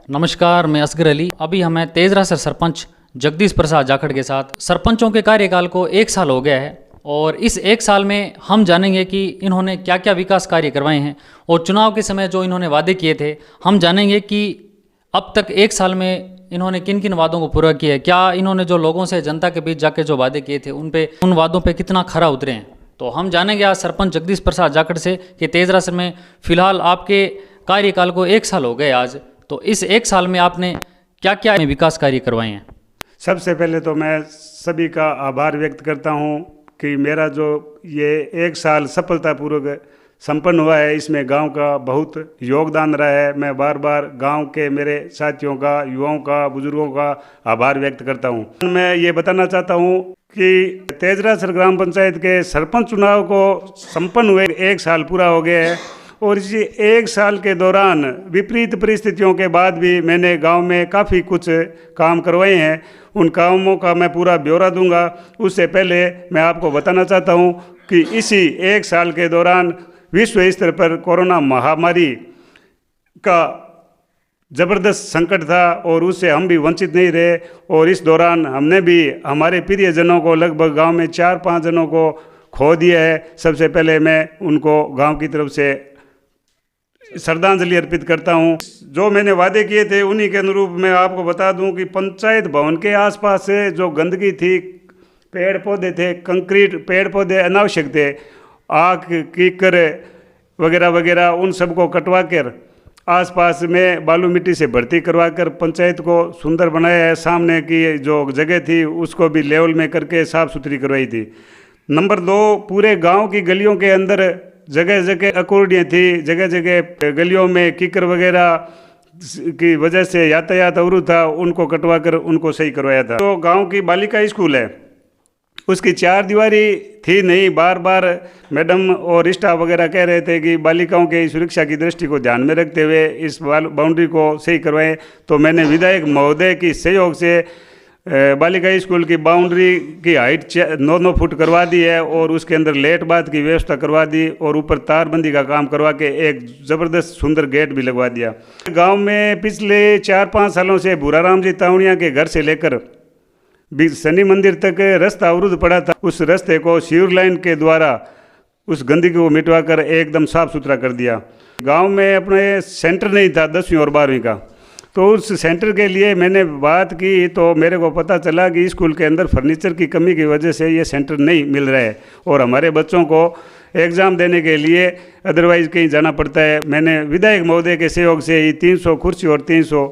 नमस्कार, मैं असगर अली। अभी हमें तेजरा से सरपंच जगदीश प्रसाद जाखड़ के साथ सरपंचों के कार्यकाल को 1 साल हो गया है और इस 1 साल में हम जानेंगे कि इन्होंने क्या क्या विकास कार्य करवाए हैं और चुनाव के समय जो इन्होंने वादे किए थे हम जानेंगे कि अब तक 1 साल में इन्होंने किन किन वादों को पूरा किया है। क्या इन्होंने जो लोगों से जनता के बीच जाके जो वादे किए थे उन वादों पे कितना खरा उतरे हैं। तो हम जानेंगे आज सरपंच जगदीश प्रसाद जाखड़ से कि तेजरा से में फिलहाल आपके कार्यकाल को 1 साल हो गए आज, तो इस 1 साल में आपने क्या क्या विकास कार्य करवाए हैं। सबसे पहले तो मैं सभी का आभार व्यक्त करता हूं कि मेरा जो ये 1 साल सफलतापूर्वक संपन्न हुआ है, इसमें गांव का बहुत योगदान रहा है। मैं बार बार गांव के मेरे साथियों का, युवाओं का, बुजुर्गों का आभार व्यक्त करता हूं। मैं ये बताना चाहता हूं कि तेजरा ग्राम पंचायत के सरपंच चुनाव को संपन्न हुए 1 साल पूरा हो गया है और इसी 1 साल के दौरान विपरीत परिस्थितियों के बाद भी मैंने गांव में काफ़ी कुछ काम करवाए हैं। उन कामों का मैं पूरा ब्यौरा दूंगा। उससे पहले मैं आपको बताना चाहता हूं कि इसी 1 साल के दौरान विश्व स्तर पर कोरोना महामारी का ज़बरदस्त संकट था और उससे हम भी वंचित नहीं रहे और इस दौरान हमने भी हमारे प्रियजनों को लगभग गांव में 4-5 जनों को खो दिया है। सबसे पहले मैं उनको गांव की तरफ से श्रद्धांजलि अर्पित करता हूं। जो मैंने वादे किए थे उन्हीं के अनुरूप मैं आपको बता दूं कि पंचायत भवन के आसपास से जो गंदगी थी, पेड़ पौधे थे, कंक्रीट पेड़ पौधे अनावश्यक थे, आग कीकर वगैरह वगैरह, उन सबको कटवा कर आसपास में बालू मिट्टी से भर्ती करवा कर पंचायत को सुंदर बनाया है। सामने की जो जगह थी उसको भी लेवल में करके साफ़ सुथरी करवाई थी। नंबर 2, पूरे गांव की गलियों के अंदर जगह जगह अकोडियाँ थी, जगह जगह गलियों में कीकर वगैरह की वजह से यातायात अवरुद्ध था, उनको कटवा कर उनको सही करवाया था। तो गांव की बालिका स्कूल है, उसकी 4 दीवारी थी नहीं। बार बार मैडम और स्टाफ वगैरह कह रहे थे कि बालिकाओं के सुरक्षा की दृष्टि को ध्यान में रखते हुए इस बाउंड्री को सही करवाएं। तो मैंने विधायक महोदय की सहयोग से बालिका स्कूल की बाउंड्री की हाइट 9-9 फुट करवा दी है और उसके अंदर लेट बाथ की व्यवस्था करवा दी और ऊपर तारबंदी का काम करवा के एक ज़बरदस्त सुंदर गेट भी लगवा दिया। गांव में पिछले 4-5 सालों से भूराराम जी तावड़िया के घर से लेकर शनि मंदिर तक रास्ता अवरुद्ध पड़ा था। उस रास्ते को सीवर लाइन के द्वारा उस गंदगी को मिटवा कर एकदम साफ सुथरा कर दिया। गांव में अपने सेंटर नहीं था 10वीं और 12वीं का, तो उस सेंटर के लिए मैंने बात की तो मेरे को पता चला कि स्कूल के अंदर फर्नीचर की कमी की वजह से ये सेंटर नहीं मिल रहा है और हमारे बच्चों को एग्ज़ाम देने के लिए अदरवाइज़ कहीं जाना पड़ता है। मैंने विधायक महोदय के सहयोग से ही 300 कुर्सी और 300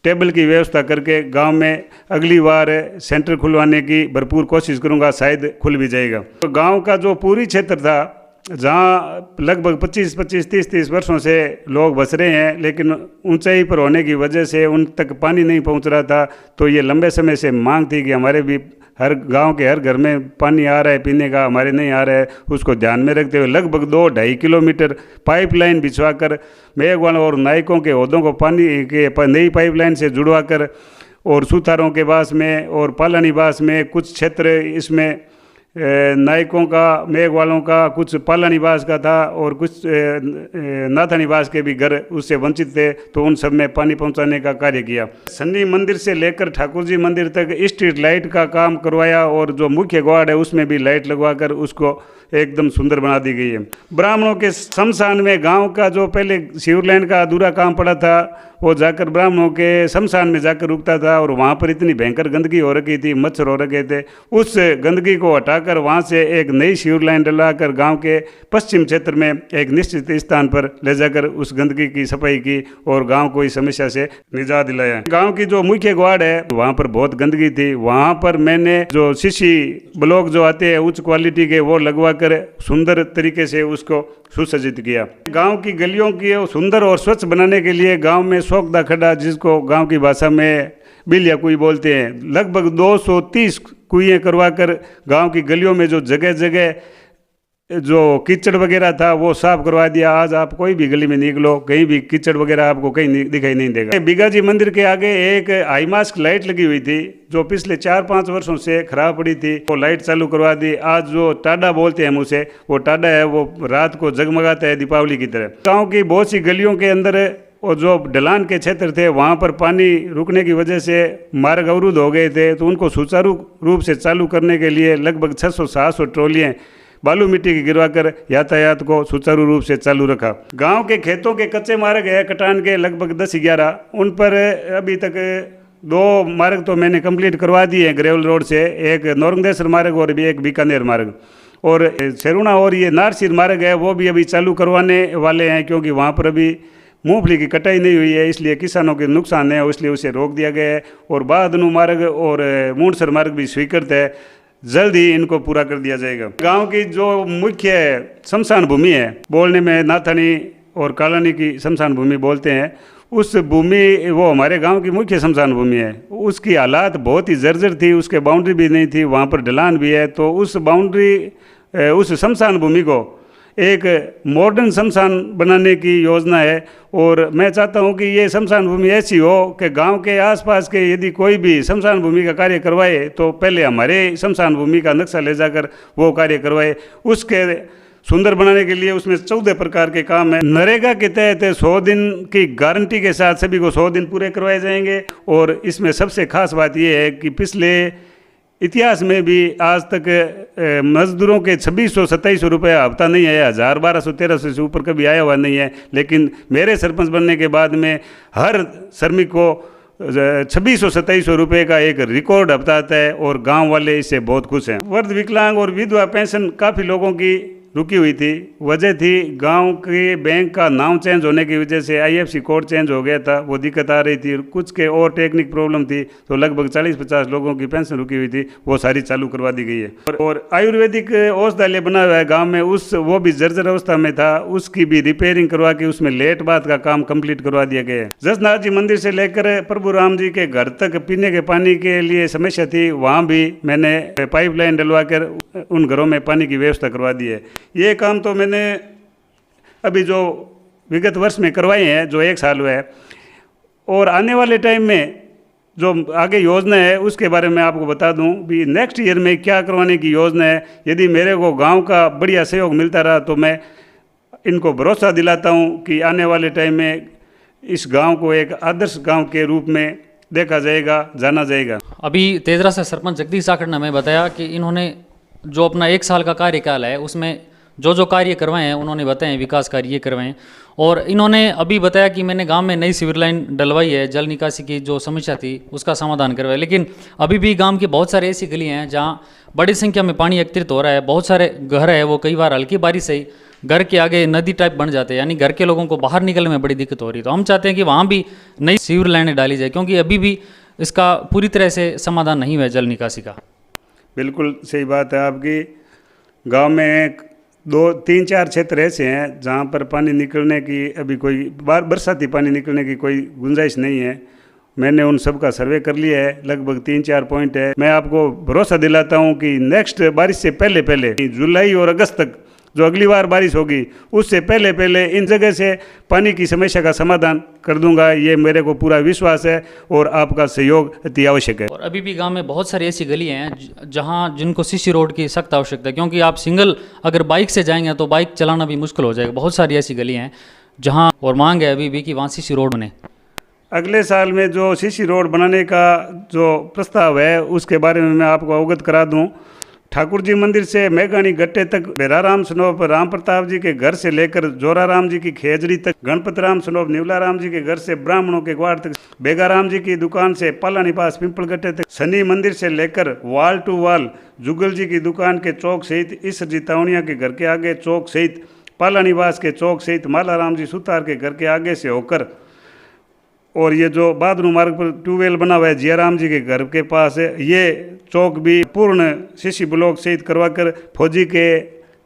टेबल की व्यवस्था करके गांव में अगली बार सेंटर खुलवाने की भरपूर कोशिश करूंगा, शायद खुल भी जाएगा। तो गांव का जो पूरी क्षेत्र था जहां लगभग 25-25, 30-30 वर्षों से लोग बस रहे हैं, लेकिन ऊंचाई पर होने की वजह से उन तक पानी नहीं पहुंच रहा था। तो ये लंबे समय से मांग थी कि हमारे भी हर गांव के हर घर में पानी आ रहा है पीने का, हमारे नहीं आ रहा है। उसको ध्यान में रखते हुए लगभग 2-2.5 किलोमीटर पाइपलाइन बिछवा कर मेघवालों और नायकों के ओहदों को पानी के नई पाइपलाइन से जुड़वा कर और सुथारों के पास में और पाला निवास में कुछ क्षेत्र इसमें नायकों का, मेघवालों का, कुछ पाला निवास का था और कुछ नाथा निवास के भी घर उससे वंचित थे, तो उन सब में पानी पहुंचाने का कार्य किया। शनि मंदिर से लेकर ठाकुर जी मंदिर तक स्ट्रीट लाइट का काम करवाया और जो मुख्य द्वार है उसमें भी लाइट लगवा कर उसको एकदम सुंदर बना दी गई है। ब्राह्मणों के शमशान में गांव का जो पहले सीवर लाइन का अधूरा काम पड़ा था वो जाकर ब्राह्मणों के शमशान में जाकर रुकता था और वहाँ पर इतनी भयंकर गंदगी हो रखी थी, मच्छर हो रखे थे। उस गंदगी को हटाकर वहाँ से एक नई सीवर लाइन डलाकर गांव के पश्चिम क्षेत्र में एक निश्चित स्थान पर ले जाकर उस गंदगी की सफाई की और गांव को इस समस्या से निजात दिलाया। गांव की जो मुख्य द्वार है वहाँ पर बहुत गंदगी थी, वहाँ पर मैंने जो सीसी ब्लॉक जो आते हैं उच्च क्वालिटी के वो लगवा कर सुंदर तरीके से उसको सुसज्जित किया। गांव की गलियों की सुंदर और स्वच्छ बनाने के लिए गांव में सोखदा खड्डा, जिसको गांव की भाषा में बिलिया कुई बोलते हैं, लगभग 230 कुएं करवा कर गांव की गलियों में जो जगह जगह जो कीचड़ वगैरह था वो साफ करवा दिया। आज आप कोई भी गली में निकलो कहीं भी कीचड़ वगैरह आपको कहीं दिखाई नहीं देगा। बिगाजी मंदिर के आगे एक हाई मास्क लाइट लगी हुई थी जो पिछले 4-5 वर्षों से खराब पड़ी थी, वो लाइट चालू करवा दी। आज जो टाडा बोलते हैं हम उसे, वो टाडा है, वो रात को जगमगाता है दीपावली की तरह। गाँव की बहुत सी गलियों के अंदर और जो ढलान के क्षेत्र थे वहाँ पर पानी रुकने की वजह से मार्ग अवरुद्ध हो गए थे, तो उनको सुचारू रूप से चालू करने के लिए लगभग 600-700 ट्रॉलियाँ बालू मिट्टी की गिरवाकर यातायात को सुचारू रूप से चालू रखा। गांव के खेतों के कच्चे मार्ग है कटान के लगभग 10-11, उन पर अभी तक 2 मार्ग तो मैंने कंप्लीट करवा दिए हैं ग्रेवल रोड से, एक नौरंगदेश्वर मार्ग और भी एक बीकानेर मार्ग, और सेरुणा और ये नारसिर मार्ग है वो भी अभी चालू करवाने वाले हैं, क्योंकि वहाँ पर अभी मूंगफली की कटाई नहीं हुई है, इसलिए किसानों के नुकसान है, इसलिए उसे रोक दिया गया है। और बादनू मार्ग और मूंडसर मार्ग भी स्वीकृत है, जल्द ही इनको पूरा कर दिया जाएगा। गांव की जो मुख्य शमशान भूमि है, बोलने में नाथानी और कालानी की शमशान भूमि बोलते हैं, उस भूमि वो हमारे गांव की मुख्य शमशान भूमि है। उसकी हालात बहुत ही जर्जर थी, उसके बाउंड्री भी नहीं थी, वहाँ पर ढलान भी है, तो उस बाउंड्री उस शमशान भूमि को एक मॉडर्न शमशान बनाने की योजना है। और मैं चाहता हूं कि ये शमशान भूमि ऐसी हो कि गांव के आसपास के यदि कोई भी शमशान भूमि का कार्य करवाए तो पहले हमारे शमशान भूमि का नक्शा ले जाकर वो कार्य करवाए। उसके सुंदर बनाने के लिए उसमें 14 प्रकार के काम है। नरेगा के तहत 100 दिन की गारंटी के साथ सभी को 100 दिन पूरे करवाए जाएंगे। और इसमें सबसे खास बात यह है कि पिछले इतिहास में भी आज तक मजदूरों के 2600-2700 रुपये हफ्ता नहीं आया, 1000, 1200, 1300 से ऊपर कभी आया हुआ नहीं है। लेकिन मेरे सरपंच बनने के बाद में हर श्रमिक को 2600-2700 रुपये का एक रिकॉर्ड हफ्ता आता है और गांव वाले इससे बहुत खुश हैं। वृद्ध, विकलांग और विधवा पेंशन काफ़ी लोगों की रुकी हुई थी। वजह थी गांव के बैंक का नाम चेंज होने की वजह से IFSC कोड चेंज हो गया था, वो दिक्कत आ रही थी। कुछ के और टेक्निक प्रॉब्लम थी, तो लगभग 40-50 लोगों की पेंशन रुकी हुई थी, वो सारी चालू करवा दी गई है। और आयुर्वेदिक औषधालय बना हुआ है गांव में, वो भी जर्जर अवस्था में था, उसकी भी रिपेयरिंग करवा के उसमें लेट बात का काम कंप्लीट करवा दिया गया है। जसनाथ जी मंदिर से लेकर प्रभु राम जी के घर तक पीने के पानी के लिए समस्या थी, वहाँ भी मैंने पाइपलाइन डलवा कर उन घरों में पानी की व्यवस्था करवा दी है। ये काम तो मैंने अभी जो विगत वर्ष में करवाए हैं, जो 1 साल हुआ है। और आने वाले टाइम में जो आगे योजना है उसके बारे में आपको बता दूं भी नेक्स्ट ईयर में क्या करवाने की योजना है। यदि मेरे को गांव का बढ़िया सहयोग मिलता रहा तो मैं इनको भरोसा दिलाता हूं कि आने वाले टाइम में इस गांव को एक आदर्श गांव के रूप में देखा जाएगा, जाना जाएगा। अभी तेजरा से सरपंच जगदीश जाखड़ ने हमें बताया कि इन्होंने जो अपना 1 साल का कार्यकाल है उसमें जो कार्य करवाए हैं उन्होंने बताए, विकास कार्य ये करवाए हैं। और इन्होंने अभी बताया कि मैंने गांव में नई सीवर लाइन डलवाई है, जल निकासी की जो समस्या थी उसका समाधान करवाया। लेकिन अभी भी गांव की बहुत सारे ऐसी गलियां हैं जहां बड़ी संख्या में पानी एकत्रित हो रहा है। बहुत सारे घर है वो कई बार हल्की बारिश से ही घर के आगे नदी टाइप बन जाते हैं, यानी घर के लोगों को बाहर निकलने में बड़ी दिक्कत हो रही है। तो हम चाहते हैं कि वहाँ भी नई सीवर लाइनें डाली जाए, क्योंकि अभी भी इसका पूरी तरह से समाधान नहीं हुआ है जल निकासी का। बिल्कुल सही बात है आपकी। गांव में 2-3-4 क्षेत्र ऐसे हैं जहां पर पानी निकलने की अभी कोई बरसाती पानी निकलने की कोई गुंजाइश नहीं है। मैंने उन सब का सर्वे कर लिया है, लगभग 3-4 पॉइंट है। मैं आपको भरोसा दिलाता हूं कि नेक्स्ट बारिश से पहले जुलाई और अगस्त तक जो अगली बार बारिश होगी उससे पहले इन जगह से पानी की समस्या का समाधान कर दूंगा। ये मेरे को पूरा विश्वास है और आपका सहयोग अति आवश्यक है। और अभी भी गांव में बहुत सारी ऐसी गलियां हैं जहां जिनको सीसी रोड की सख्त आवश्यकता है, क्योंकि आप सिंगल अगर बाइक से जाएंगे तो बाइक चलाना भी मुश्किल हो जाएगा। बहुत सारी ऐसी गलियां हैं जहां और मांग है अभी भी कि वहाँ सीसी रोड बने। अगले साल में जो सीसी रोड बनाने का जो प्रस्ताव है उसके बारे में मैं आपको अवगत करा दूं। ठाकुर जी मंदिर से मेघानी गट्टे तक, बेराराम सनोप राम प्रताप जी के घर से लेकर जोराराम जी की खेजड़ी तक, गणपति राम सनोप न्यूलाराम जी के घर से ब्राह्मणों के ग्वाड़ तक, बेगाराम जी की दुकान से पालानी पास पिंपल गट्टे तक, शनि मंदिर से लेकर वॉल टू वॉल जुगल जी की दुकान के चौक सहित, ईश्वर जी तावनिया के घर के आगे चौक सहित, पालानिवास के चौक सहित, मालाराम जी सुतार के घर के आगे से होकर, और ये जो बादरू मार्ग पर ट्यूबवेल बना हुआ है जियाराम जी के घर के पास है, ये चौक भी पूर्ण सीसी ब्लॉक सहित करवाकर फौजी के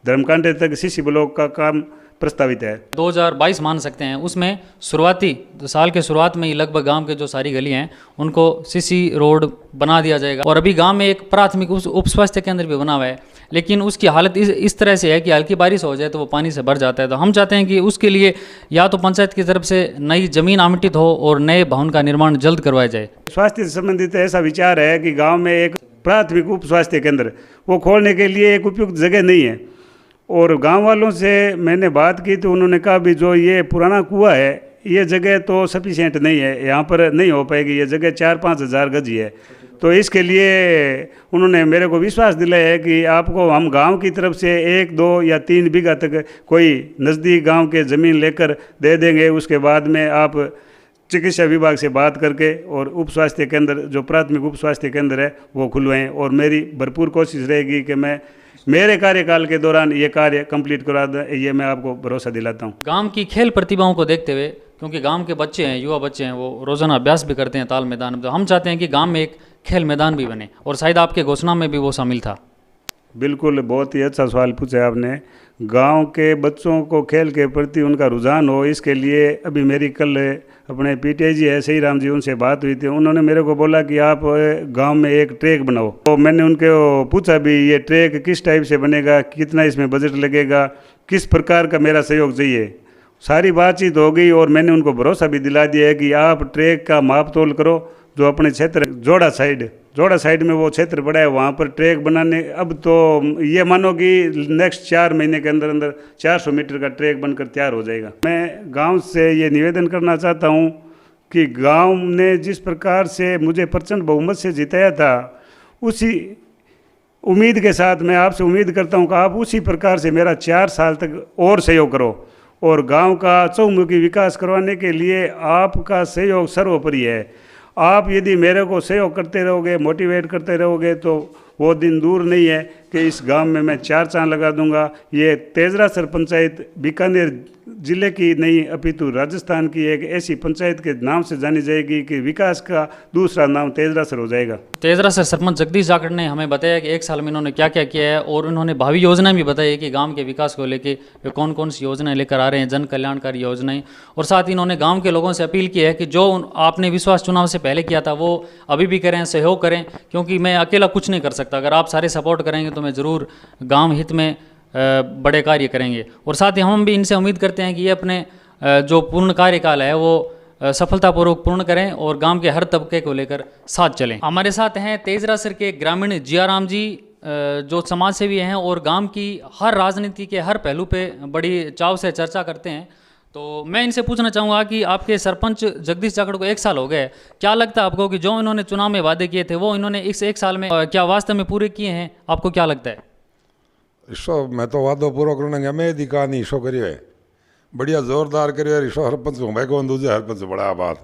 धर्मकांटे तक सीसी ब्लॉक का काम प्रस्तावित है। 2022 मान सकते हैं, उसमें शुरुआती साल के शुरुआत में ही लगभग गांव के जो सारी गलियां हैं उनको सीसी रोड बना दिया जाएगा। और अभी गांव में एक प्राथमिक उप स्वास्थ्य केंद्र भी बना हुआ है, लेकिन उसकी हालत इस तरह से है कि हल्की बारिश हो जाए तो वो पानी से भर जाता है। तो हम चाहते हैं कि उसके लिए या तो पंचायत की तरफ से नई जमीन आवंटित हो और नए भवन का निर्माण जल्द करवाया जाए। स्वास्थ्य से संबंधित ऐसा विचार है कि गाँव में एक प्राथमिक उप स्वास्थ्य केंद्र वो खोलने के लिए एक उपयुक्त जगह नहीं है। और गांव वालों से मैंने बात की तो उन्होंने कहा भी जो ये पुराना कुआं है ये जगह तो सफिशिएंट नहीं है, यहाँ पर नहीं हो पाएगी। ये जगह 4-5 हज़ार गज ही है। तो इसके लिए उन्होंने मेरे को विश्वास दिलाया है कि आपको हम गांव की तरफ से 1, 2 या 3 बीघा तक कोई नज़दीक गांव के ज़मीन लेकर दे देंगे। उसके बाद में आप चिकित्सा विभाग से बात करके और उप स्वास्थ्य केंद्र, जो प्राथमिक उप स्वास्थ्य केंद्र है, वो खुलवाएं। और मेरी भरपूर कोशिश रहेगी कि मैं मेरे कार्यकाल के दौरान ये कार्य कंप्लीट करा दूं, ये मैं आपको भरोसा दिलाता हूँ। गांव की खेल प्रतिभाओं को देखते हुए, क्योंकि गांव के बच्चे हैं, युवा बच्चे हैं, वो रोज़ाना अभ्यास भी करते हैं ताल मैदान में, तो हम चाहते हैं कि गांव में एक खेल मैदान भी बने, और शायद आपके घोषणा में भी वो शामिल था। बिल्कुल, बहुत ही अच्छा सवाल पूछा आपने। गांव के बच्चों को खेल के प्रति उनका रुझान हो, इसके लिए अभी मेरी कल अपने पीटीआई जी है सही राम जी, उनसे बात हुई थी। उन्होंने मेरे को बोला कि आप गांव में एक ट्रैक बनाओ। तो मैंने उनके पूछा भी, ये ट्रैक किस टाइप से बनेगा, कितना इसमें बजट लगेगा, किस प्रकार का मेरा सहयोग चाहिए। सारी बातचीत हो गई और मैंने उनको भरोसा भी दिला दिया है कि आप ट्रैक का माप तोल करो। जो अपने क्षेत्र जोड़ा साइड में वो क्षेत्र बड़ा है, वहाँ पर ट्रैक बनाने, अब तो ये मानो कि नेक्स्ट 4 महीने के अंदर अंदर 400 मीटर का ट्रैक बनकर तैयार हो जाएगा। मैं गांव से ये निवेदन करना चाहता हूँ कि गांव ने जिस प्रकार से मुझे प्रचंड बहुमत से जिताया था, उसी उम्मीद के साथ मैं आपसे उम्मीद करता हूँ कि आप उसी प्रकार से मेरा 4 साल तक और सहयोग करो। और गांव का चहुमुखी विकास करवाने के लिए आपका सहयोग सर्वोपरि है। आप यदि मेरे को सहयोग करते रहोगे, मोटिवेट करते रहोगे, तो वो दिन दूर नहीं है कि इस गांव में मैं 4 चांद लगा दूंगा। ये तेजरासर पंचायत बीकानेर जिले की नहीं अपितु राजस्थान की एक ऐसी पंचायत के नाम से जानी जाएगी कि विकास का दूसरा नाम तेजरासर हो जाएगा। तेजरासर सरपंच जगदीश जाखड़ ने हमें बताया कि 1 साल में इन्होंने क्या क्या किया है, और उन्होंने भावी योजनाएं भी बताई कि गांव के विकास को लेकर वे कौन कौन सी योजनाएं लेकर आ रहे हैं, जन कल्याणकारी योजनाएं। और साथ ही इन्होंने गाँव के लोगों से अपील की है कि जो आपने विश्वास चुनाव से पहले किया था वो अभी भी करें, सहयोग करें, क्योंकि मैं अकेला कुछ नहीं कर सकता। अगर आप सारे सपोर्ट करेंगे तो मैं ज़रूर गाँव हित में बड़े कार्य करेंगे। और साथ ही हम भी इनसे उम्मीद करते हैं कि ये अपने जो पूर्ण कार्यकाल है वो सफलतापूर्वक पूर्ण करें और गांव के हर तबके को लेकर साथ चलें। हमारे साथ हैं तेजरासर के ग्रामीण जियाराम जी, जो समाज सेवी हैं और गांव की हर राजनीति के हर पहलू पे बड़ी चाव से चर्चा करते हैं। तो मैं इनसे पूछना चाहूँगा कि आपके सरपंच जगदीश जाखड़ को 1 साल हो गए, क्या लगता है आपको कि जो इन्होंने चुनाव में वादे किए थे वो इन्होंने इस 1 साल में क्या वास्तव में पूरे किए हैं? आपको क्या लगता है? ईशो मैं तो वादो पूरो करने गया, मैं दी कहानी ईशो करियो है, बढ़िया जोरदार करियो है। ईशो सरपंच हूँ भाई, कौन दूसरे सरपंच बड़ा बात।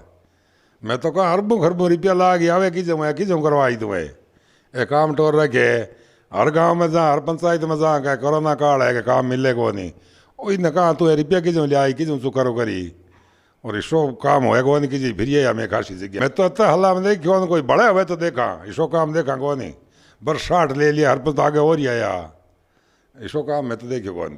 मैं तो कहा अरबों खरबों रुपया ला गया आवे की जो करवाई तुम्हें ये काम टोर रखे। हर गांव में जा, हर पंचायत में जा, क्या कोरोना काल है कि काम मिले को नहीं, वही न कहा तू रुपया की जो लिया की जो चुकारो करी। और ईशो काम होए को नहीं की फिर ये हमें खासी जगह। मैं तो अच्छा हल्ला में देखियो, कोई बड़े हुए तो देखा, ईशो काम देखा को नहीं, बरसात ले लिया हर पंच आगे और ही आया। ईशो काम मैं तो देखियो कौन।